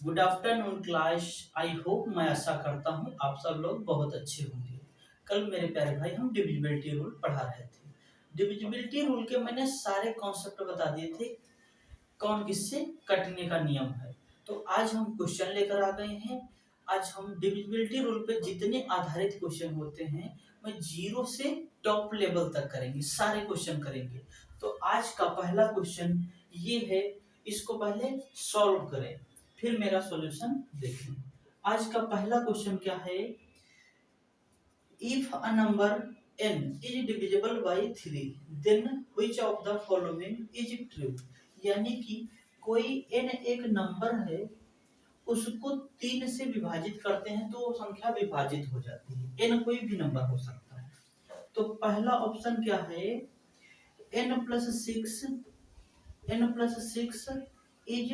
Good afternoon class. I hope, मैं आशा करता हूँ आप सब लोग बहुत अच्छे होंगे। कल मेरे प्यारे भाई हम डिविजिबिलिटी रूल पढ़ा रहे थे। डिविजिबिलिटी रूल के मैंने सारे कॉन्सेप्ट बता दिए थे, कौन किससे कटने का नियम है। तो आज हम क्वेश्चन लेकर आ गए हैं। आज हम डिविजिबिलिटी रूल पे जितने आधारित क्वेश्चन होते हैं मैं जीरो से टॉप लेवल तक करेंगे, सारे क्वेश्चन करेंगे। तो आज का पहला क्वेश्चन ये है, इसको पहले सॉल्व करें फिर मेरा सॉल्यूशन देखें। आज का पहला क्वेश्चन क्या है, if a number n is divisible by 3 then which of the following is true. यानी कि कोई n एक नंबर है, उसको 3 से विभाजित करते हैं तो वो संख्या विभाजित हो जाती है। n कोई भी नंबर हो सकता है। तो पहला ऑप्शन क्या है, n+6 इज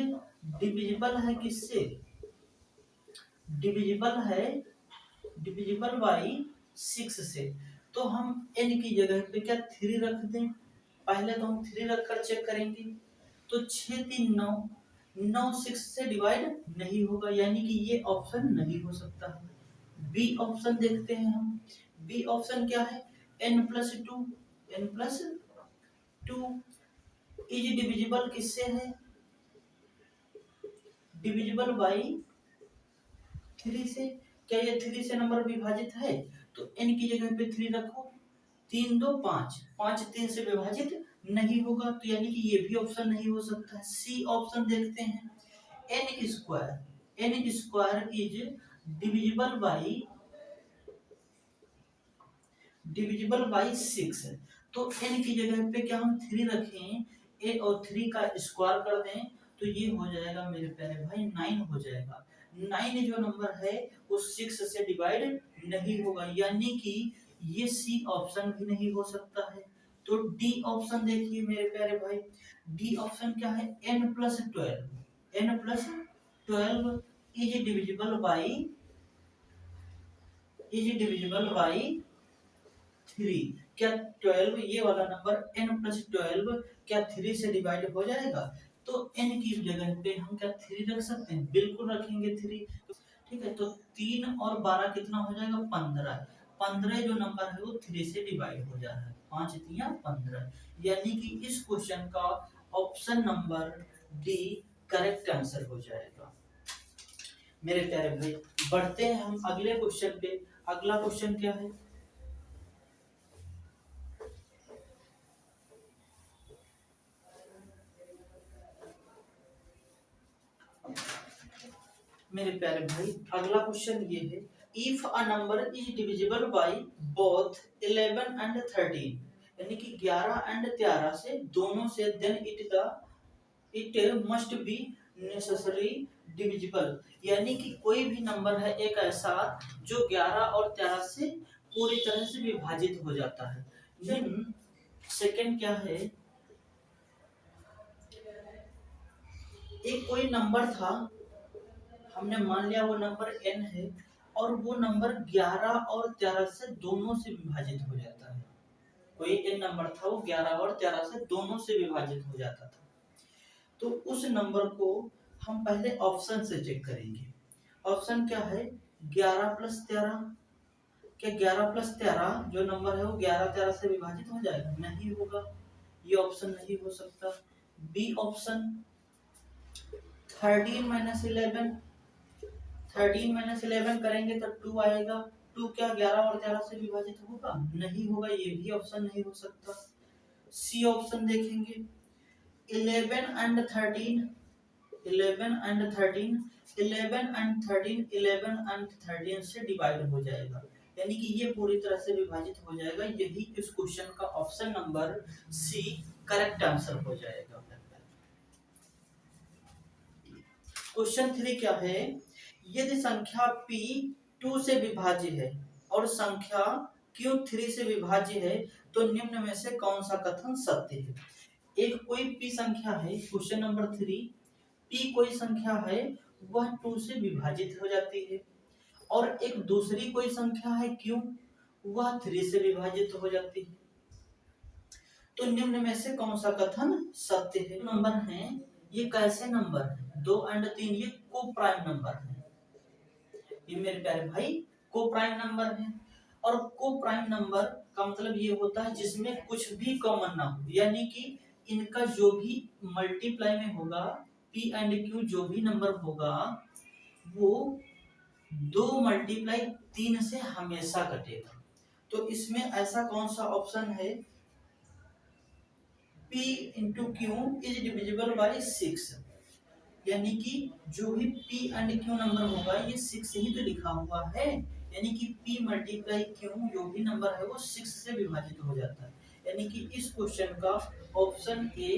डिविजिबल है किससे, डिविजिबल बाई 6 से। तो हम n की जगह पे क्या 3 रख दें। पहले तो हम 3 रखकर चेक करेंगे। तो 6 3 9, 9 6 से डिवाइड नहीं होगा, यानी कि ये ऑप्शन नहीं हो सकता है। बी ऑप्शन देखते हैं हम। बी ऑप्शन क्या है, n+2 इज डिविजिबल किससे है, डिविजिबल बाई 3 से। क्या ये 3 से नंबर विभाजित है, तो n की जगह पे 3 रखो। 3 2 5, 5 3 से विभाजित नहीं होगा, तो यानी कि ये भी ऑप्शन नहीं हो सकता है। सी ऑप्शन देखते हैं, n square is divisible by 6। तो n की जगह पे क्या हम 3 रखें, a और 3 का स्क्वायर कर दें तो ये हो जाएगा मेरे प्यारे भाई 9 हो जाएगा। 9 जो नंबर है वो 6 से डिवाइड नहीं होगा, यानी कि ये सी ऑप्शन भी नहीं हो सकता है। तो डी ऑप्शन देखिए मेरे प्यारे भाई। डी ऑप्शन क्या है, n+12 इज डिविजिबल बाई 3। क्या 12 ये वाला नंबर n+12 क्या 3 से डिवाइड हो जाएगा। तो n की जगह पे हम क्या 3 रख सकते हैं, बिल्कुल रखेंगे 3। ठीक है, तो 3 और 12 कितना हो जाएगा, 15। 15 जो नंबर है वो 3 से डिवाइड हो जा रहा है, 5 3 15। यानी कि इस क्वेश्चन का option number D correct answer हो जाएगा। मेरे प्यारे भाई बढ़ते हैं हम अगले क्वेश्चन पे। अगला क्वेश्चन क्या है, मेरे प्यारे भाई अगला क्वेश्चन ये है, if a number is divisible by both 11 and 13, यानी कि 11 एंड 13 से दोनों से, then it must be necessary divisible. यानी कि कोई भी नंबर है एक ऐसा जो 11 और 13 से पूरी तरह से विभाजित हो जाता है। देन सेकंड क्या है, एक कोई नंबर था, हमने मान लिया वो नंबर n है और वो नंबर 11 और 13 से दोनों से विभाजित हो जाता है। कोई n नंबर था वो 11 और 13 से दोनों से विभाजित हो जाता था। तो उस नंबर को हम पहले ऑप्शन से चेक करेंगे। ऑप्शन क्या है, 11+13। क्या 11+13 जो नंबर है वो 11 13 से विभाजित हो जाएगा, नहीं होगा, ये ऑप्शन नहीं हो सकता। बी ऑप्शन 13 - 11 करेंगे तो 2 आएगा। 2 क्या 11 और 13 से विभाजित होगा, नहीं होगा, ये भी ऑप्शन नहीं हो सकता। सी ऑप्शन देखेंगे, 11 एंड 13 से डिवाइड हो जाएगा, यानी कि ये पूरी तरह से विभाजित हो जाएगा। यही इस क्वेश्चन का option number C correct answer हो जाएगा। क्वेश्चन 3 क्या है, यदि संख्या p 2 से विभाज्य है और संख्या q 3 से विभाज्य है तो निम्न में से कौन सा कथन सत्य है। एक कोई p संख्या है, क्वेश्चन नंबर 3, p कोई संख्या है वह 2 से विभाजित हो जाती है, और एक दूसरी कोई संख्या है q, वह 3 से विभाजित हो जाती है। तो निम्न में से कौन सा कथन सत्य है। नंबर है ये कैसे नंबर है? 2 और 3 ये को प्राइम नंबर है। ये मेरे प्यारे भाई को प्राइम नंबर है। और को प्राइम नंबर का मतलब ये होता है जिसमें कुछ भी कॉमन ना हो, यानी कि इनका जो भी मल्टीप्लाई में होगा, पी एंड क्यू जो भी नंबर होगा वो 2 मल्टीप्लाई 3 से हमेशा कटेगा। तो इसमें ऐसा कौन सा ऑप्शन है? P into Q is divisible by 6, यानी कि जो भी P एंड Q नंबर होगा ये 6 ही तो लिखा हुआ है, यानी कि P मल्टीप्लाई Q जो भी नंबर है वो 6 से विभाजित हो जाता है, यानी कि इस क्वेश्चन का ऑप्शन ए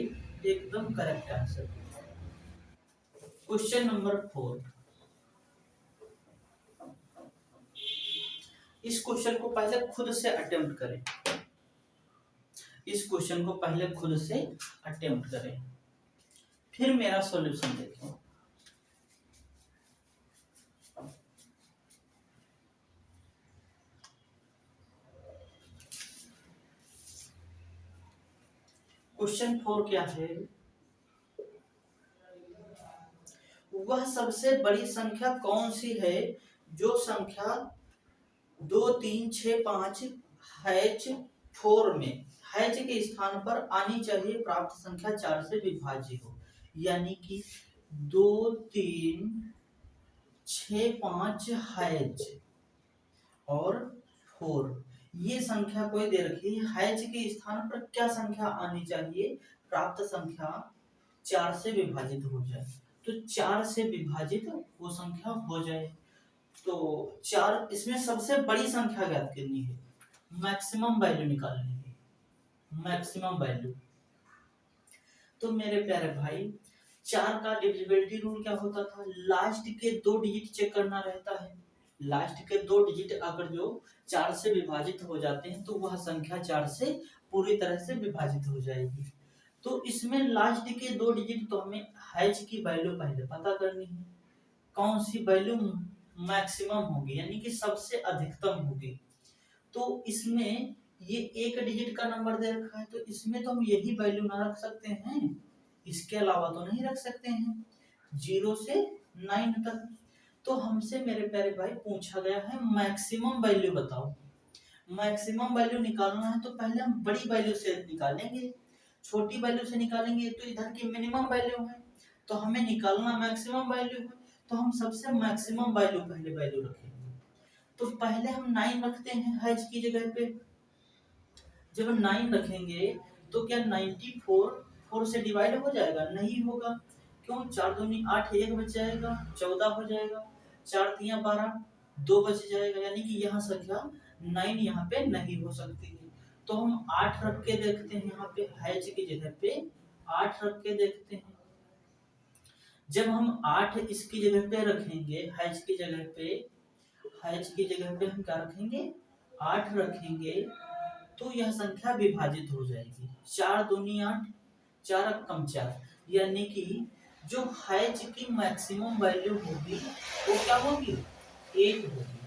एकदम करेक्ट आंसर। क्वेश्चन नंबर 4, इस क्वेश्चन को पहले खुद से अटेम्प्ट करें। इस क्वेश्चन को पहले खुद से अटेम्प्ट करें, फिर मेरा सॉल्यूशन देखें। क्वेश्चन 4 क्या है? वह सबसे बड़ी संख्या कौन सी है जो संख्या 2 3 6 5 हैच 4 में हैच के स्थान पर आनी चाहिए, प्राप्त संख्या 4 से विभाज्य हो, यानी कि 2 3 6 5 हैच और 4 ये संख्या कोई दे रखी है, हैच के स्थान पर क्या संख्या आनी चाहिए? प्राप्त संख्या 4 से विभाजित हो जाए, तो 4 से विभाजित वो संख्या हो जाए। तो 4, इसमें सबसे बड़ी संख्या ज्ञात करनी है, मैक्सिमम वैल्यू निकालनी है, मैक्सिमम वैल्यू। तो मेरे प्यारे भाई 4 का डिविजिबिलिटी रूल क्या होता था? लास्ट के 2 डिजिट चेक करना रहता है, लास्ट के 2 डिजिट अगर जो 4 से विभाजित हो जाते हैं तो वह संख्या 4 से पूरी तरह से विभाजित हो जाएगी। तो इसमें लास्ट के 2 डिजिट तो हमें हैच की वैल्यू पहले पता करनी है, कौन सी वैल्यू मैक्सिमम होगी, यानी कि सबसे अधिकतम होगी। तो इसमें ये एक डिजिट का नंबर दे रखा है, तो इसमें तो हम यही वैल्यू ना रख सकते हैं, इसके अलावा तो नहीं रख सकते हैं, 0 से 9 तक। तो हमसे मेरे प्यारे भाई पूछा गया है मैक्सिमम वैल्यू बताओ। मैक्सिमम वैल्यू निकालना है तो पहले हम बड़ी वैल्यू से निकालेंगे, छोटी वैल्यू से निकालेंगे तो इधर की मिनिमम वैल्यू है, तो हमें निकालना मैक्सिमम वैल्यू है, तो हम सबसे मैक्सिमम वैल्यू पहले वैल्यू रखेंगे। तो पहले हम 9 रखते हैं हैच की जगह पे। जब 9 रखेंगे तो क्या 94 4 से डिवाइड हो जाएगा? नहीं होगा, क्यों? 4 दूनी 8, 1 बच जाएगा, 14 हो जाएगा, 4 तिया 12, 2 बच जाएगा, यानी कि यहाँ संख्या 9 यहाँ पे नहीं हो सकती है। तो हम 8 रख के देखते हैं, यहाँ पे हैच की जगह पे 8 रख के देखते हैं। जब हम 8 इसकी जगह पे रखेंगे, हैच की जगह पे, हैच की जगह पे हम क्या रखेंगे? 8 रखेंगे, तो यह संख्या विभाजित हो जाएगी, 4 दूनी 8, 4 कम 4, यानी कि जो हैच की मैक्सिमम वैल्यू होगी वो क्या होगी? 8 होगी।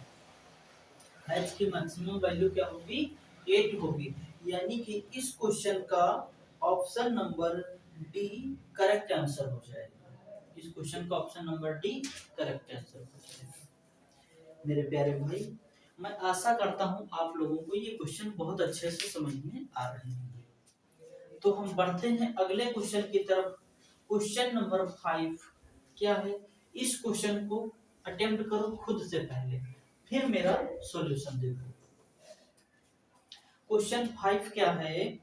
हैच की मैक्सिमम वैल्यू क्या होगी? 8 होगी, यानी कि इस क्वेश्चन का option number D correct answer हो जाएगा। इस क्वेश्चन का option number D correct answer हो जाएगा। मेरे प्यारे भाई, मैं आशा करता हूं आप लोगों को ये क्वेश्चन बहुत अच्छे से समझ में आ रहे हैं। तो हम बढ़ते हैं अगले क्वेश्चन की तरफ। क्वेश्चन नंबर 5 क्या है? इस क्वेश्चन को अटेम्प्ट करो खुद से पहले, फिर मेरा सॉल्यूशन देखो। क्वेश्चन 5 क्या है?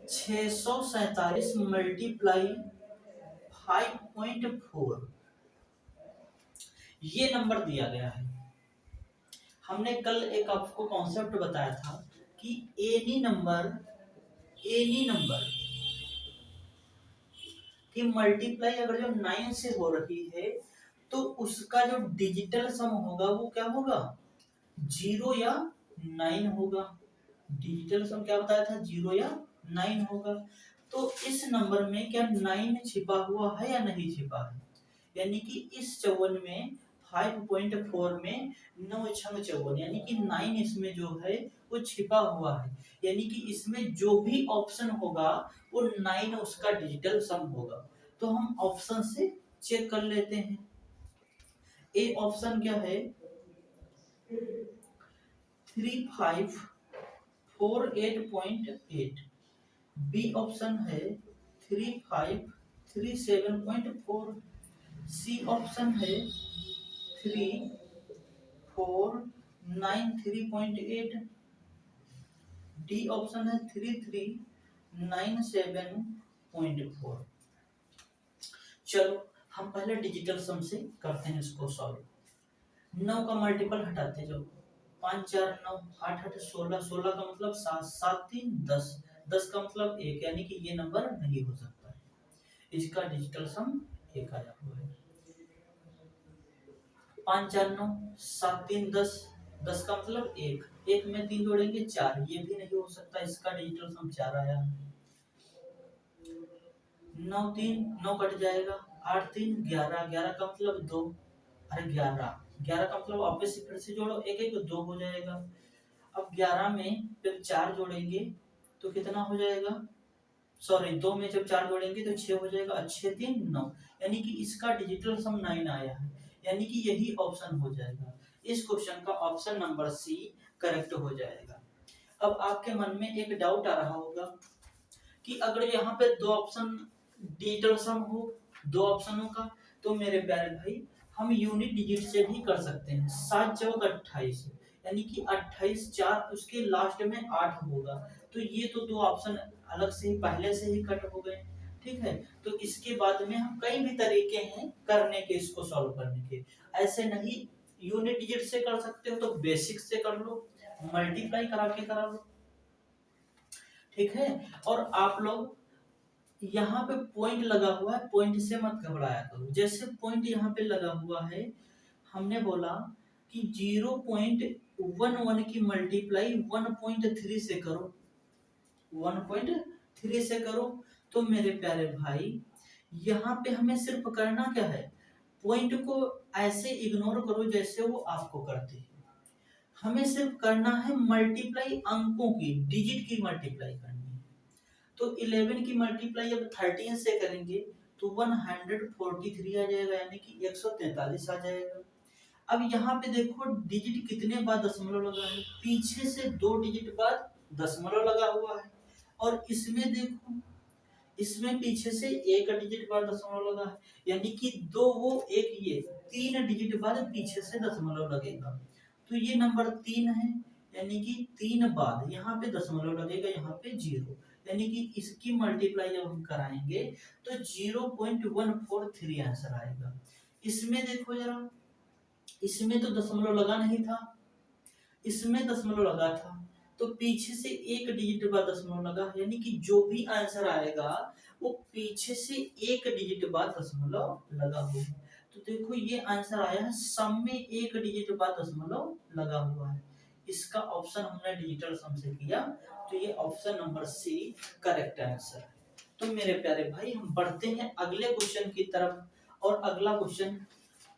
647 मल्टीप्लाई 5.4 ये नंबर दिया गया है। हमने कल एक आपको कॉन्सेप्ट बताया था कि एनी नंबर की मल्टीप्लाई अगर जो 9 से हो रही है तो उसका जो डिजिटल सम होगा वो क्या होगा? 0 या 9 होगा। डिजिटल सम क्या बताया था? 0 या 9 होगा। तो इस नंबर में क्या 9 छिपा हुआ है या नहीं छिपा है? यानी कि इस 54 में 5.4 में 9 छंग 54, यानी कि 9 इसमें जो है वो छिपा हुआ है, यानी कि इसमें जो भी ऑप्शन होगा वो 9 उसका डिजिटल सम होगा। तो हम ऑप्शन से चेक कर लेते हैं। ए ऑप्शन क्या है, 3548.8। बी ऑप्शन है 3537.4। सी ऑप्शन है 3493.8। डी ऑप्शन है 3397.4। चलो हम पहले डिजिटल सम से करते हैं इसको सॉल्व। 9 का मल्टीपल हटाते जाओ, 5 4 9, 8 8 16, 16 का मतलब 7 7 3 10, 10 का मतलब 1, यानी कि ये नंबर नहीं हो सकता है। इसका डिजिटल सम 1 आया हुआ है। 5 4 9, 7 3 10, 10 का मतलब 1, 1 में 3 जोड़ेंगे 4, ये भी नहीं हो सकता, इसका डिजिटल सम 4 आया। 9 3 9 कट जाएगा, 8 3 11, 11 का मतलब 2, अरे 11, 11 का मतलब वापस से फिर से जोड़ो, 1 1 2 हो जाएगा। अब 11 में जब 4 जोड़ेंगे तो कितना हो जाएगा, सॉरी 2 में जब 4 जोड़ेंगे तो 6 हो जाएगा, 6 3 9, यानी कि इसका डिजिटल सम 9 आया है, यानी कि यही ऑप्शन हो जाएगा। इस क्वेश्चन का ऑप्शन नंबर सी करेक्ट हो जाएगा। अब आपके मन में एक डाउट आ रहा होगा कि अगर यहाँ पे दो ऑप्शन डिजिटल सम हो, दो ऑप्शनों का, तो मेरे प्यारे भाई हम यूनिट डिजिट से भी कर सकते हैं। 7 चौक 28, यानी कि 28 4 उसके लास्ट में 8 होगा, तो ये तो दो ऑप्शन अलग से ही पहले से ही कट हो गए। ठीक है, तो इसके बाद में हम कई भी तरीके हैं करने के, इसको सॉल्व करने के। ऐसे नहीं यूनिट डिजिट से कर सकते हो तो बेसिक से कर लो, मल्टीप्लाई करा के करा लो। ठीक है, और आप लोग यहाँ पे पॉइंट लगा हुआ है, पॉइंट से मत घबराया करो। जैसे पॉइंट यहाँ पे लगा हुआ है, हमने बोला कि 0.11 की मल्टीप्लाई 1.3 से करो, 1.3 से करो। तो मेरे प्यारे भाई यहाँ पे हमें सिर्फ करना क्या है, पॉइंट को ऐसे इग्नोर करो जैसे वो आपको करते हैं। हमें सिर्फ करना है मल्टीप्लाई अंकों की, डिजिट की मल्टीप्लाई करनी है। तो 11 की मल्टीप्लाई अब 13 से करेंगे तो 143 आ जाएगा, यानी कि 143 आ जाएगा। अब यहाँ पे देखो डिजिट कितने बाद दशमलव लगा है, पीछे से 2 डिजिट बाद दशमलव लगा हुआ है, और इसमें देखो इसमें पीछे से 1 डिजिट बाद दशमलव लगा है, यानी कि 2 वो 1 ये 3 डिजिट बाद पीछे से दशमलव लगेगा। तो ये नंबर 3 है, यानी कि 3 बाद यहाँ पे दशमलव लगेगा, यहाँ पे 0, यानी कि इसकी मल्टीप्लाई जब हम कराएंगे तो 0.143 आंसर आएगा। इसमें देखो जरा, इसमें तो दशमलव लगा नहीं था, इसमें दशमलव लगा था, तो पीछे से 1 डिजिट बाद दशमलव लगा, यानी कि जो भी आंसर आएगा वो पीछे से 1 डिजिट बाद दशमलव लगा होगा। तो देखो ये आंसर आया है, सम में 1 डिजिट बाद दशमलव लगा हुआ है। इसका ऑप्शन हमने डिजिटल सम से किया, तो ये option number C correct answer है। तो मेरे प्यारे भाई हम बढ़ते हैं अगले क्वेश्चन की तरफ, और अगला क्वेश्चन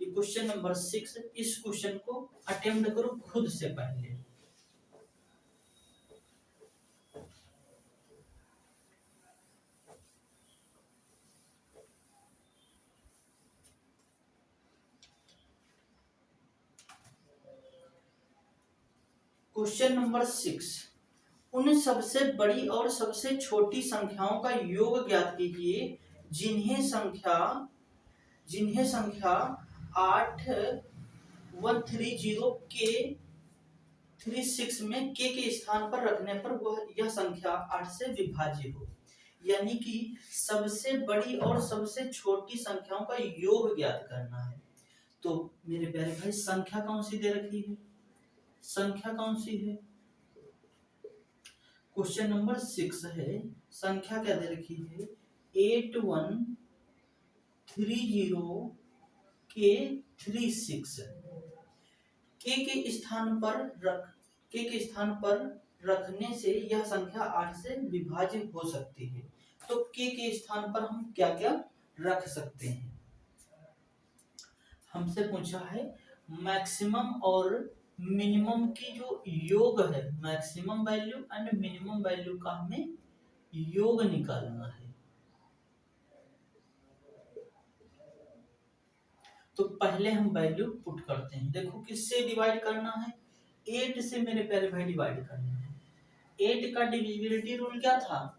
ये क्वेश्चन नंबर 6। इस क्वेश्चन को अटेम्प्ट करो खुद से पहले। क्वेश्चन नंबर 6, उन सबसे बड़ी और सबसे छोटी संख्याओं का योग ज्ञात कीजिए जिन्हें संख्या 8130 के 36 में के स्थान पर रखने पर वह यह संख्या 8 से विभाज्य हो। यानी कि सबसे बड़ी और सबसे छोटी संख्याओं का योग ज्ञात करना है। तो मेरे प्यारे भाई संख्या कौन सी दे रखी है, संख्या कौन सी है, क्वेश्चन नंबर 6 है, संख्या क्या दे रखी है 8130 के 36, के स्थान पर रखने से यह संख्या 8 से विभाज्य हो सकती है। तो के स्थान पर हम क्या क्या रख सकते हैं, हमसे पूछा है मैक्सिमम और मिनिमम की जो योग है, maximum value and minimum value का हमें योग निकालना है। तो पहले हम वैल्यू पुट करते हैं। देखो किससे डिवाइड करना है, 8 से मेरे प्यारे भाई डिवाइड करना है। 8 का डिविजिबिलिटी रूल क्या था,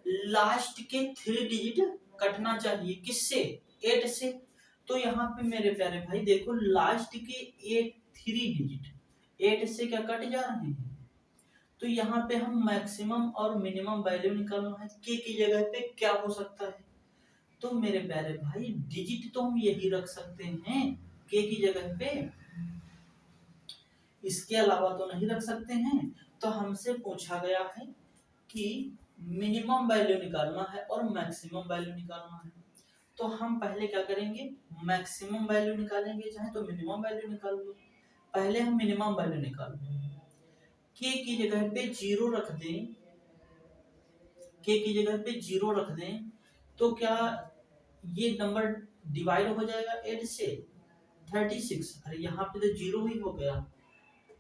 लास्ट के 3 डिजिट कटना चाहिए, किससे, 8 से। तो यहाँ पे मेरे प्यारे भाई देखो लास्ट के 3 डिजिट 8 से क्या कट जा रहे हैं। तो यहाँ पे हम मैक्सिमम और मिनिमम वैल्यू निकालना है, के की जगह पे क्या हो सकता है। तो मेरे प्यारे भाई डिजिट तो हम यही रख सकते हैं के की जगह पे, इसके अलावा तो नहीं रख सकते हैं। तो हमसे पूछा गया है कि मिनिमम वैल्यू निकालना है और मैक्सिमम वैल्यू निकालना है। तो हम पहले क्या करेंगे, मैक्सिमम वैल्यू निकालेंगे, चाहे तो मिनिमम वैल्यू निकाल लो। पहले हम मिनिमम वैल्यू निकाल लो, के की जगह पे 0 रख दें, के की जगह पे 0 रख दें, तो क्या ये नंबर डिवाइड हो जाएगा 8 से, 36। अरे यहाँ पे तो 0 ही हो गया,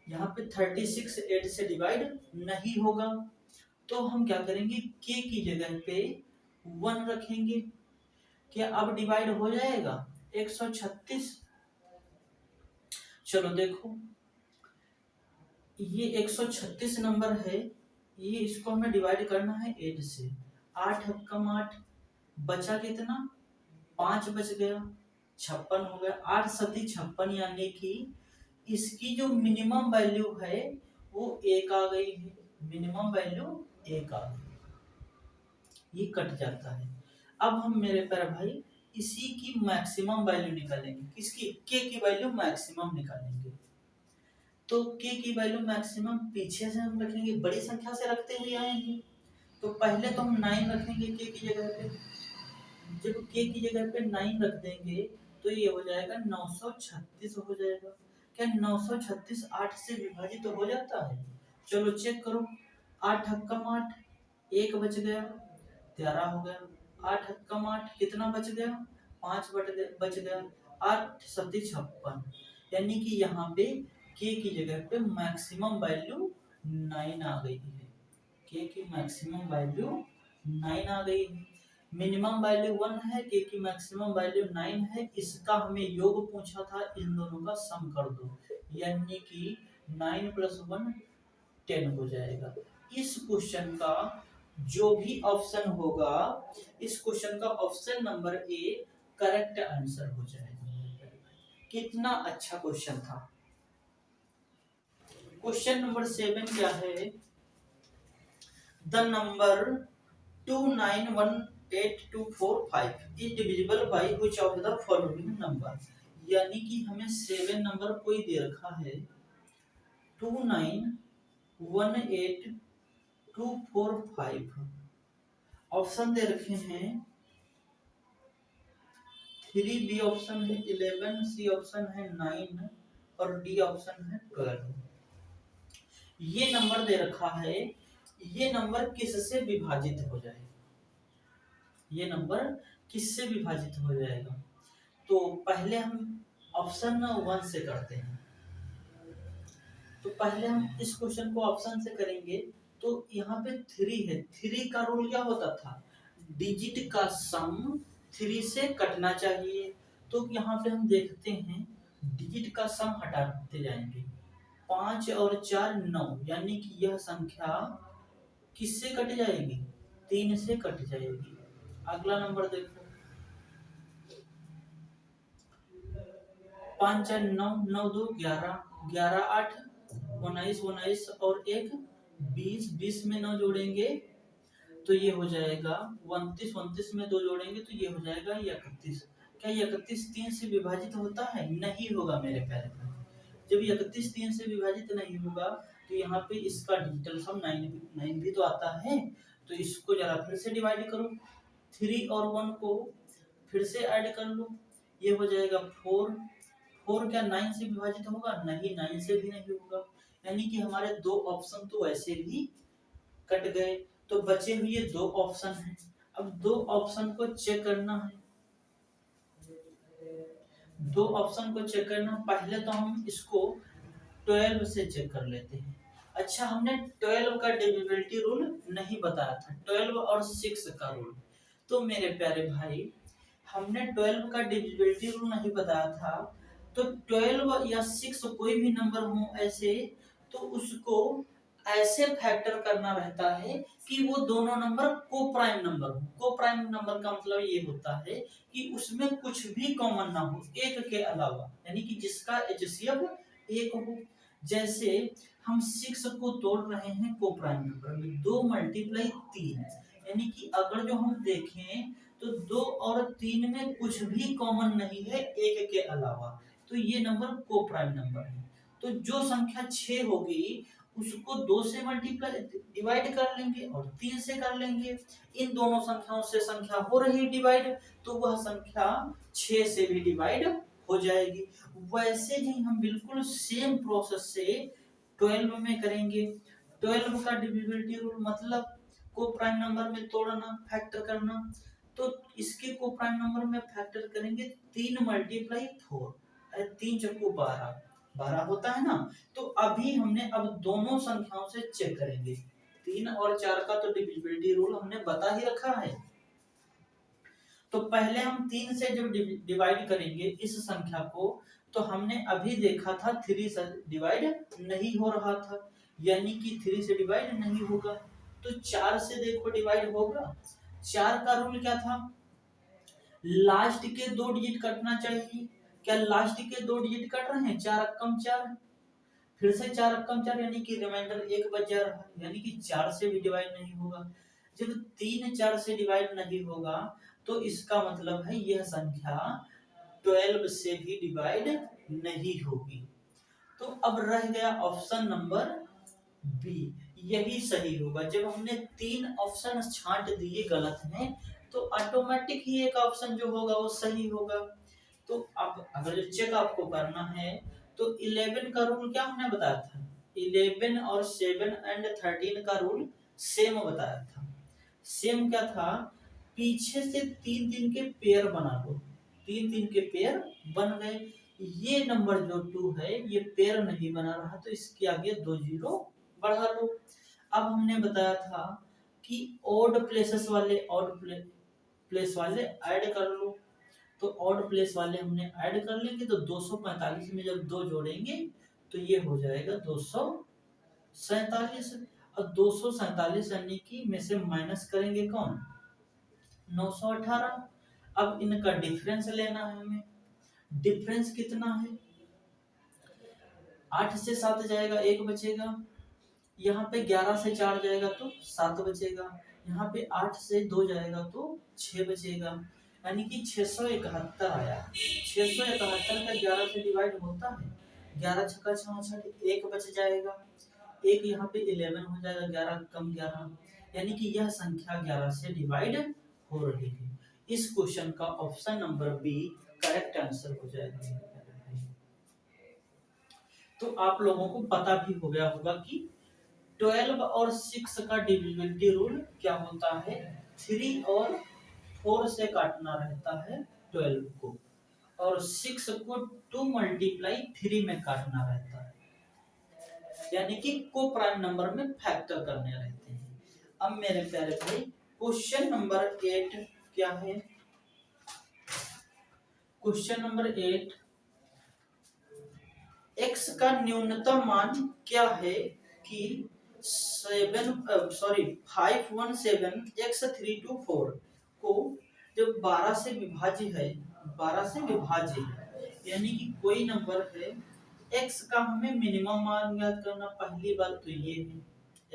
यहाँ पे 36 8 से डिवाइड नहीं होगा। तो हम क्या करेंगे, के की जगह पे 1 रखेंगे, क्या अब डिवाइड हो जाएगा 136। चलो देखो ये 136 नंबर है, ये इसको हमें डिवाइड करना है 8 से। 8 कम 8 बचा कितना, 5 बच गया, 56 हो गया। 8 सती 56, यानी कि इसकी जो मिनिमम वैल्यू है वो 1 आ गई है, मिनिमम वैल्यू 1 आ गई, ये कट जाता है। अब हम मेरे प्यारे भाई इसी की मैक्सिमम वैल्यू निकालेंगे, किसकी, के की वैल्यू मैक्सिमम निकालेंगे। तो के की वैल्यू मैक्सिमम पीछे से हम रखेंगे, बड़ी संख्या से रखते हुए आएंगे। तो पहले तो हम 9 रखेंगे के की जगह पे, जब के की जगह पे 9 रख देंगे तो ये हो जाएगा 936 हो जाएगा। क्या 936 8 से विभाजित तो हो जाता है, चलो चेक करो। 8 कम 8 1 बच गया, 11 हो गया। 8 कम 8 कितना बच गया, 5 बच गया। 8 सती 56, यानी कि यहाँ पे के की जगह पे मैक्सिमम वैल्यू 9 आ गई है, के की मैक्सिमम वैल्यू 9 आ गई है। मिनिमम वैल्यू 1 है, के की मैक्सिमम वैल्यू 9 है। इसका हमें योग पूछा था, इन दोनों का सम कर दो, यानी कि 9 + 1 10 हो जाएगा। इस क्वेश्चन का जो भी ऑप्शन होगा, इस क्वेश्चन का option number A correct answer हो जाएगा। कितना अच्छा क्वेश्चन था। क्वेश्चन नंबर 7 क्या है, the number 291825 is divisible by which of the following number. यानी कि हमें 7 नंबर कोई दे रखा है, 291825 ऑप्शन दे रखे हैं, 3 बी ऑप्शन है, 11 सी ऑप्शन है, 9 और डी ऑप्शन है 12। ये नंबर दे रखा है, ये नंबर किससे विभाजित हो जाएगा, ये नंबर किससे विभाजित हो जाएगा। तो पहले हम ऑप्शन 1 से करते हैं। तो पहले हम इस क्वेश्चन को ऑप्शन से करेंगे। तो यहाँ पे 3 है, 3 का रूल क्या होता था, डिजिट का सम 3 से कटना चाहिए। तो यहाँ पे हम देखते हैं डिजिट का सम हटाते जाएंगे, 5 और 4 9, यानी कि यह संख्या किससे कट जाएगी, 3 से कट जाएगी। अगला नंबर देखो, 5 4 9 9 2 11 11 8 19 19 और 1 20 20 में 9 जोड़ेंगे तो ये हो जाएगा 29 29 में 2 जोड़ेंगे तो ये हो जाएगा 31। क्या 31 3 से विभाजित होता है, नहीं होगा मेरे प्यारे भाई। जब 31 3 से विभाजित नहीं होगा तो यहाँ पे इसका डिजिटल सम 9 भी तो आता है। तो इसको जरा फिर से डिवाइड करो, 3 और 1 को फिर से ऐड कर लो, ये हो जाएगा 4। 4 क्या 9 से विभाजित होगा, नहीं 9 से भी नहीं होगा, यानी कि हमारे 2 ऑप्शन तो वैसे भी कट गए। तो बचे हुए 2 ऑप्शन हैं, अब 2 ऑप्शन को चेक करना है। दो ऑप्शन को चेक करना, पहले तो हम इसको 12 से चेक कर लेते हैं। अच्छा, हमने 12 का डिविजिबिलिटी रूल नहीं बताया था, 12 और 6 का रूल। तो मेरे प्यारे भाई, हमने 12 का डिविजिबिलिटी रूल नहीं बताया था, तो 12 या 6 कोई भी नंबर हो ऐसे, तो उसको ऐसे फैक्टर करना रहता है कि वो दोनों नंबर को प्राइम नंबर हो। को प्राइम नंबर का मतलब ये होता है कि उसमें कुछ भी कॉमन ना हो एक के अलावा, यानी कि जिसका एचसीएफ एक हो। जैसे हम 6 को तोड़ रहे हैं को प्राइम नंबर में, 2 मल्टीप्लाई 3, यानी कि अगर जो हम देखें तो 2 और 3 में कुछ भी कॉमन नहीं है एक के अलावा, तो ये नंबर को प्राइम नंबर है। तो जो संख्या 6 होगी उसको 2 से मल्टीप्लाई डिवाइड कर लेंगे और 3 से कर लेंगे, इन दोनों संख्याओं से संख्या हो रही डिवाइड, तो वह संख्या 6 से भी डिवाइड हो जाएगी। वैसे ही हम बिल्कुल सेम प्रोसेस से 12 में करेंगे। 12 का डिविजिबिलिटी रूल मतलब को प्राइम नंबर में तोड़ना, फैक्टर करना। तो इसके को प्राइम नंबर में फैक्टर करेंगे 3 मल्टीप्लाई 4, 3 चौको 12, 12 होता है ना। तो अभी हमने अब दोनों संख्याओं से चेक करेंगे। 3 और 4 का तो डिविजिबिलिटी रूल हमने बता ही रखा है। तो पहले हम 3 से जब डिवाइड करेंगे इस संख्या को, तो हमने अभी देखा था 3 से डिवाइड नहीं हो रहा था, यानी कि 3 से डिवाइड नहीं होगा। तो 4 से देखो डिवाइड होगा। 4 का रूल क्या था? लास्ट के 2 डिजिट कटना चाहिए। क्या लास्ट के 2 डिजिट कट रहे हैं? 4 कम 4, फिर से 4 कम 4, यानी कि रिमाइंडर 1 बच जा रहा है, यानी कि 4 से भी डिवाइड नहीं होगा। जब 3 4 से डिवाइड नहीं होगा तो इसका मतलब है यह संख्या 12 से भी डिवाइड नहीं होगी। तो अब रह गया ऑप्शन नंबर बी, यही सही होगा। जब हमने 3 ऑप्शन छांट दिए गलत हैं, तो ऑटोमेटिक ही एक ऑप्शन जो होगा वो सही होगा। तो अब अगर जो चेक आपको करना है, तो 11 का रूल क्या हमने बताया था? 11 और 7 एंड 13 का रूल सेम बताया था। सेम क्या था? पीछे से 3 के पेयर बना लो, 3 के पेयर बन गए। ये नंबर जो 2 है ये पेयर नहीं बना रहा, तो इसके आगे 2 जीरो बढ़ा लो। अब हमने बताया था कि ऑड प्लेसेस वाले प्लेस वाले ऐड कर लो। तो ऑड प्लेस वाले हमने ऐड कर लेंगे, तो 245 में जब 2 जोड़ेंगे तो ये हो जाएगा 247। और 247 यानी कि में से माइनस करेंगे कौन? 918। अब इनका डिफरेंस लेना है हमें। डिफरेंस कितना है? 8 से 7 जाएगा, 1 बचेगा। यहाँ पे 11 से 4 जाएगा तो 7 बचेगा। यहाँ पे 8 से 2 जाएगा तो 6 बचेगा, यानी कि 671 आया। 671 का 11 से डिवाइड होता है, 11 छक्का 66, 1 बच जाएगा। 1 यहाँ पे 11 हो जाएगा, 11 कम 11, यानी कि यह संख्या 11 से डिवाइड हो रही है। इस क्वेश्चन का option number B correct answer हो जाएगा। तो आप लोगों को पता भी हो गया होगा कि 12 और 6 का डिविजिबिलिटी रूल क्या होता है? 3 और 4 से काटना रहता है 12 को, और 6 को 2 मल्टीप्लाई 3 में काटना रहता है, यानी कि को प्राइम नंबर में फैक्टर करने रहते हैं। अब मेरे प्यारे भाई, क्वेश्चन नंबर 8 क्या है? क्वेश्चन नंबर 8, x का न्यूनतम मान क्या है कि 517x324 को जब 12 से विभाज्य है, 12 से विभाज्य है, यानी कि कोई नंबर है, x का हमें मिनिमम मान ज्ञात करना। पहली बात तो ये है,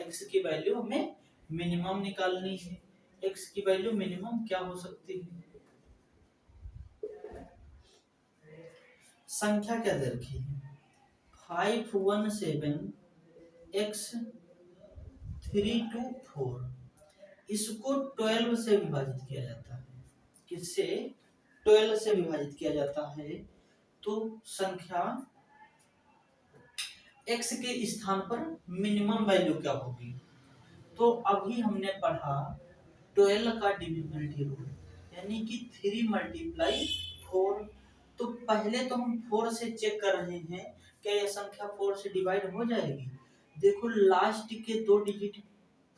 x की वैल्यू हमें मिनिमम निकालनी है। x की वैल्यू मिनिमम क्या हो सकती है? संख्या क्या दे रखी है? 517x324, इसको 12 से विभाजित किया जाता है। किससे? 12 से विभाजित किया जाता है, तो संख्या x के स्थान पर मिनिमम वैल्यू क्या होगी? तो अभी हमने पढ़ा 12 का डिविजिबिलिटी रूल, यानी कि 3 मल्टीप्लाई 4। तो पहले तो हम 4 से चेक कर रहे हैं क्या यह संख्या 4 से डिवाइड हो जाएगी। देखो लास्ट के 2 डिजिट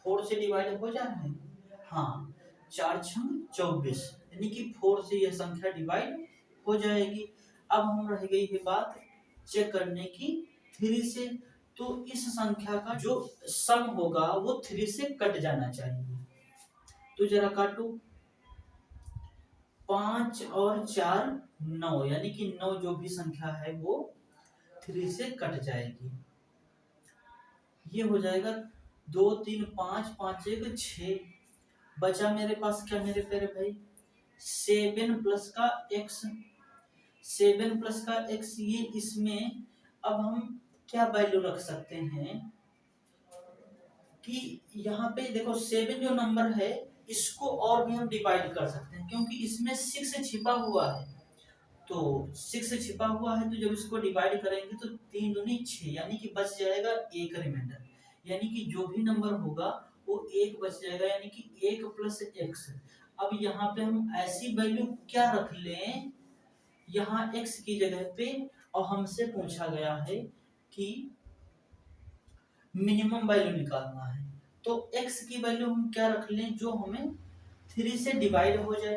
4 से डिवाइड हो जा रहे हैं। हाँ, 4 छंग 24, यानी कि 4 से यह संख्या डिवाइड हो जाएगी। अब हम रह गई है बात चेक करने की 3 से। तो इस संख्या का जो सम होगा वो 3 से कट जाना चाहिए। तो जरा काटो, 5 और 4 9, यानी कि 9 जो भी संख्या है वो 3 से कट जाएगी। ये हो जाएगा 2 3 5 5 1 6। बचा मेरे पास क्या मेरे प्यारे भाई, 7 प्लस का x। 7 प्लस का x, ये इसमें अब हम क्या वैल्यू रख सकते हैं कि यहाँ पे देखो 7 जो नंबर है इसको और भी हम डिवाइड कर सकते हैं, क्योंकि इसमें 6 छिपा हुआ है। तो 6 छिपा हुआ है, तो जब इसको डिवाइड करेंगे तो 3 दूनी 6, यानी कि बच जाएगा एक रिमाइंडर, यानी कि जो भी नंबर होगा वो एक बच जाएगा, यानी कि 1 प्लस एक्स। अब यहाँ पे हम ऐसी वैल्यू क्या रख लें यहाँ x की जगह पे, और हमसे पूछा गया है कि मिनिमम वैल्यू निकालना है। तो x की वैल्यू हम क्या रख लें जो हमें 3 से डिवाइड हो जाए,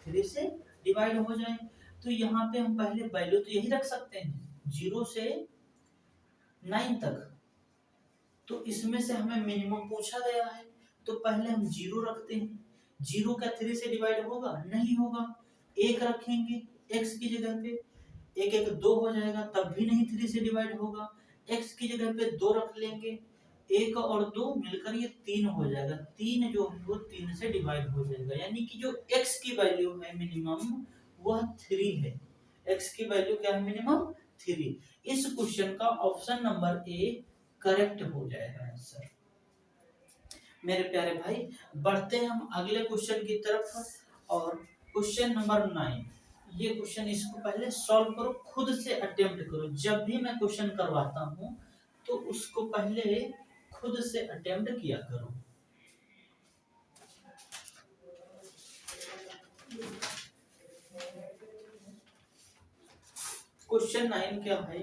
3 से डिवाइड हो जाए। तो यहाँ पे हम पहले वैल्यू तो यही रख सकते हैं 0 से 9 तक। तो इसमें से हमें मिनिमम पूछा गया है, तो पहले हम 0 रखते हैं। 0 क्या 3 से डिवाइड होगा? नहीं होगा। 1 रखेंगे x की जगह पे, 1 1 2 हो जाएगा, तब भी नहीं 3 से डिवाइड होगा। x की जगह पे 2 रख लेंगे, 1 और 2 मिलकर ये 3 हो जाएगा। 3 जो है वो 3 से डिवाइड हो जाएगा, यानी कि जो x की वैल्यू है मिनिमम वह 3 है। x की वैल्यू क्या है मिनिमम? 3। इस क्वेश्चन का ऑप्शन नंबर ए करेक्ट हो जाएगा आंसर। मेरे प्यारे भाई बढ़ते हैं हम अगले क्वेश्चन की तरफ। और क्वेश्चन नंबर 9, ये क्वेश्चन इसको पहले सॉल्व करो, खुद से अटेम्प्ट करो। जब भी मैं क्वेश्चन करवाता हूँ तो उसको पहले खुद से अटेम्प्ट किया करो। क्वेश्चन 9 क्या है,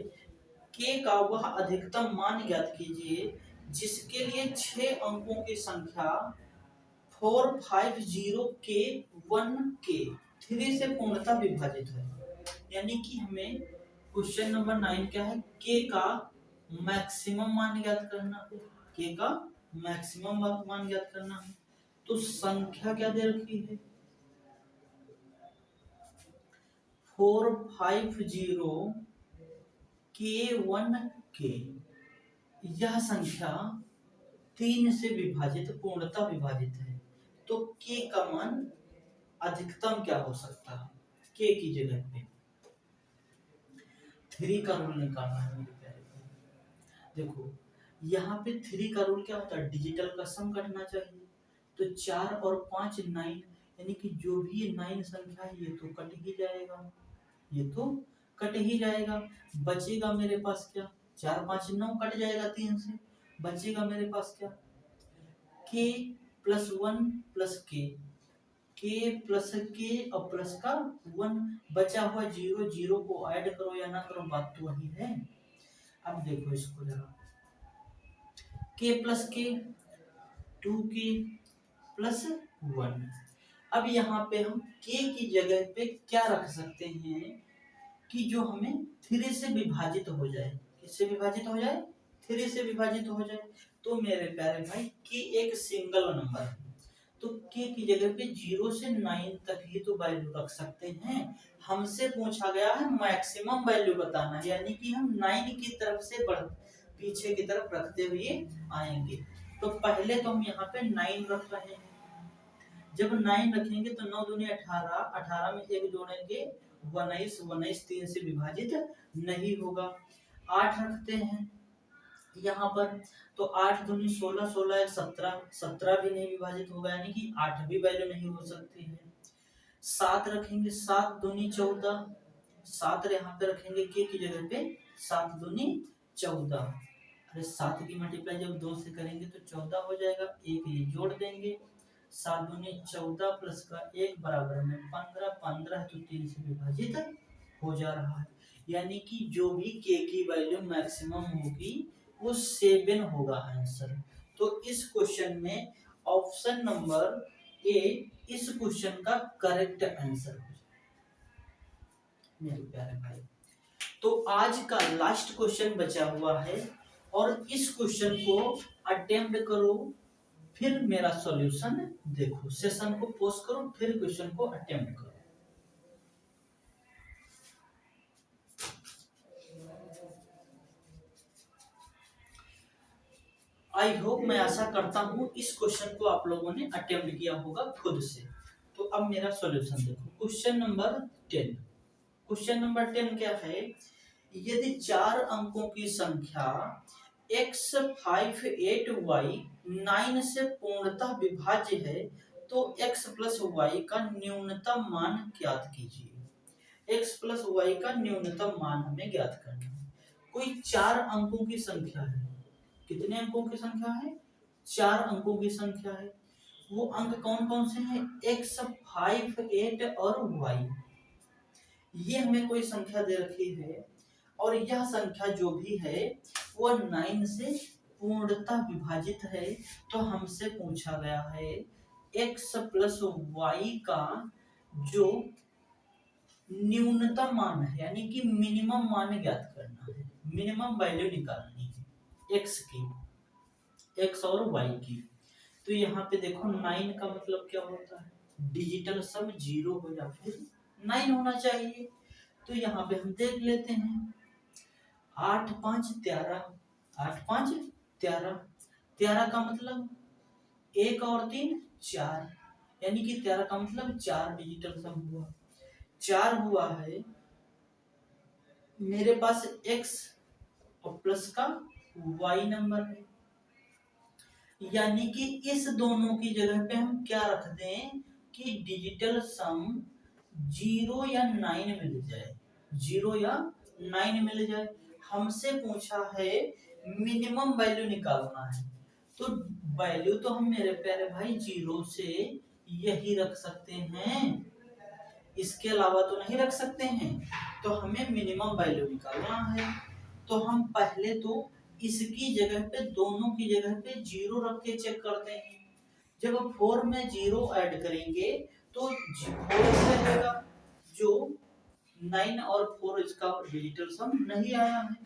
के का वह अधिकतम मान ज्ञात कीजिए जिसके लिए 6 अंकों की संख्या 450 के 1 के 3 से पूर्णतः विभाजित है। यानी कि हमें क्वेश्चन नंबर 9 क्या है, के का मैक्सिमम मान ज्ञात करना है। के का मैक्सिमम मान ज्ञात करना है। तो संख्या क्या दे रखी है 450 के 1 के। यह संख्या 3 से विभाजित पूर्णतः विभाजित है। तो के का मान अधिकतम क्या हो सकता है, के की जगह पे 3 का रूल निकालना है मेरे प्यारे। देखो यहाँ पे 3 का रूल क्या होता है, डिजिटल का सम कटना चाहिए। तो 4 और 5 9, यानी कि जो भी 9 संख्या है ये तो कट ही जाएगा, ये तो कट ही जाएगा। बचेगा मेरे पास क्या, 4 5 9 कट जाएगा 3 से, बचेगा मेरे पास क्या के प्लस 1 प्लस के प्लस के और प्लस का 1, बचा हुआ 0, 0 को ऐड करो या ना करो बात तो वही है। अब देखो इसको जरा, के प्लस के 2 के प्लस 1। अब यहाँ पे हम के की जगह पे क्या रख सकते हैं कि जो हमें 3 से विभाजित हो जाए। किससे विभाजित हो जाए? 3 से विभाजित हो जाए। तो मेरे प्यारे भाई के एक सिंगल नंबर है, तो के की जगह पे 0 से 9 तक ही तो वैल्यू रख सकते हैं। हमसे पूछा गया है मैक्सिमम वैल्यू बताना, यानी कि हम 9 की तरफ से पीछे की तरफ रखते हुए आएंगे। तो पहले तो हम यहाँ पे 9 रख रहे हैं। जब 9 रखेंगे तो 9 दूनी 18, 18 में 1 जोड़ेंगे 19, 19 3 से विभाजित नहीं होगा। 8 रखते हैं यहाँ पर, तो 8 दूनी 16, 16 1 17, 17 भी नहीं विभाजित होगा, यानी कि 8 भी वैल्यू नहीं हो सकती है। 7 रखेंगे, 7 दूनी 14, 7 यहाँ पे रखेंगे के की जगह पे, 7 दूनी 14। अरे 7 की मल्टीप्लाई जब 2 से करेंगे तो 14 हो जाएगा, एक ये जोड़ देंगे, 7 दूनी 14 प्लस का 1 बराबर में 15, 15 तो 3 से विभाजित हो जा रहा है, यानी कि जो भी k की वैल्यू मैक्सिमम होगी वो 7 होगा आंसर। तो इस क्वेश्चन में ऑप्शन नंबर ए इस क्वेश्चन का करेक्ट आंसर हो जाएगा मेरे प्यारे भाई। तो आज का लास्ट क्वेश्चन बचा हुआ है और इस क्वेश्चन को अटेम्प्ट करो, फिर मेरा सॉल्यूशन देखो। सेशन को पॉज करो, फिर क्वेश्चन को अटेम्प्ट करो। आई होप, मैं आशा करता हूं इस क्वेश्चन को आप लोगों ने अटेम्प्ट किया होगा खुद से। तो अब मेरा सॉल्यूशन देखो। Question number 10। क्वेश्चन नंबर 10 क्या है? यदि 4 अंकों की संख्या x58y 9 से पूर्णतः विभाज्य है तो x प्लस वाई का न्यूनतम मान ज्ञात कीजिए। x प्लस वाई का न्यूनतम मान हमें ज्ञात करना है। कोई 4 अंकों की संख्या है। कितने अंकों की संख्या है? 4 अंकों की संख्या है। वो अंक कौन कौन से हैं? x, 5, 8 और y। ये हमें कोई संख्या दे रखी है और यह संख्या जो भी है वो 9 से पूर्णतः विभाजित है। तो हमसे पूछा गया है x प्लस वाई का जो न्यूनतम मान है, यानी कि मिनिमम मान ज्ञात करना है, मिनिमम वैल्यू निकालनी है x की, x और y की। तो यहाँ पे देखो 9 का मतलब क्या होता है? डिजिटल सम 0 हो या फिर 9 होना चाहिए। तो यहाँ पे हम देख लेते हैं 8 5 13, 8 5 13, 13 का मतलब 1 और 3 4, यानी कि 13 का मतलब 4 डिजिटल सम हुआ। 4 हुआ है मेरे पास x और प्लस का y नंबर है, यानी कि इस दोनों की जगह पे हम क्या रख दें कि डिजिटल सम 0 या 9 मिल जाए, 0 या 9 मिल जाए। हमसे पूछा है मिनिमम वैल्यू निकालना है, तो वैल्यू तो हम मेरे प्यारे भाई 0 से यही रख सकते हैं, इसके अलावा तो नहीं रख सकते हैं। तो हमें मिनिमम वैल्यू निकालना है। तो हम पहले तो इसकी जगह पे, दोनों की जगह पे 0 रख के चेक करते हैं। जब 4 में 0 ऐड करेंगे तो 4 रहेगा, जो 9 और 4 इसका डिजिटल सम नहीं आया है।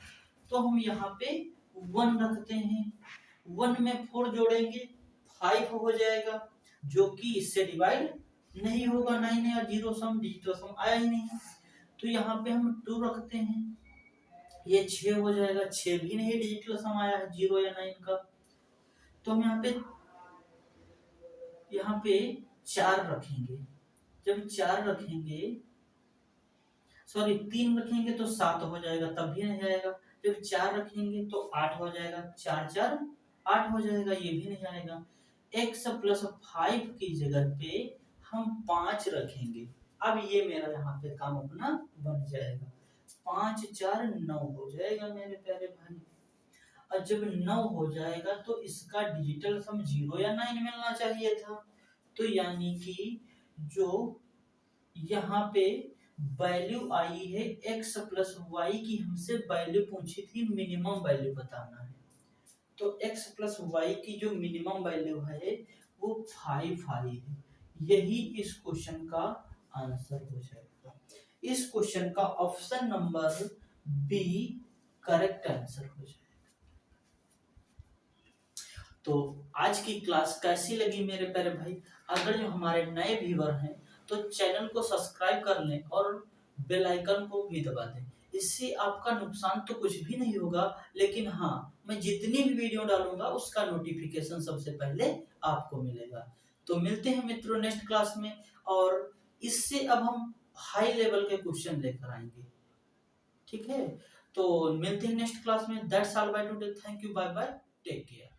तो हम यहाँ पे 1 रखते हैं, 1 में 4 जोड़ेंगे 5 हो जाएगा, जो कि इससे डिवाइड नहीं होगा। 9 या 0 सम डिजिटल सम आया ही नहीं। तो यहाँ पे हम 2 रखते हैं, ये 6 हो जाएगा, 6 भी नहीं डिजिटल सम आया है 0 या 9 का। तो हम यहाँ पे 4 रखेंगे। जब 4 रखेंगे, सॉरी 3 रखेंगे तो 7 हो जाएगा, तब भी नहीं आएगा। जब 4 रखेंगे तो 8 हो जाएगा, 4 4 8 हो जाएगा, ये भी नहीं आएगा। x प्लस 5 की जगह पे हम 5 रखेंगे। अब ये मेरा यहाँ पे काम अपना बन जाएगा, 5 4 9 हो जाएगा मेरे प्यारे भाई। और जब 9 हो जाएगा तो इसका डिजिटल सम 0 या 9 मिलना चाहिए था। तो यानी कि जो यहाँ पे वैल्यू आई है x प्लस वाई की, हमसे वैल्यू पूछी थी, मिनिमम वैल्यू बताना है। तो x प्लस वाई की जो मिनिमम वैल्यू है वो 5 आई है। यही इस क्वेश्चन का आंसर हो जाएगा। इस क्वेश्चन का option number B correct answer हो जाएगा। तो आज की क्लास कैसी लगी मेरे प्यारे भाई? अगर जो हमारे नए व्यूअर हैं तो चैनल को सब्सक्राइब कर लें और बेल आइकन को भी दबा दें। इससे आपका नुकसान तो कुछ भी नहीं होगा, लेकिन हाँ, मैं जितनी भी वीडियो डालूंगा उसका नोटिफिकेशन सबसे पहले आपको मिलेगा। तो मिलते हैं मित्रों नेक्स्ट क्लास में, और इससे अब हम हाई लेवल के क्वेश्चन लेकर आएंगे। ठीक है, तो मिलते हैं नेक्स्ट क्लास में। That's all by today. Thank you, bye bye, take care.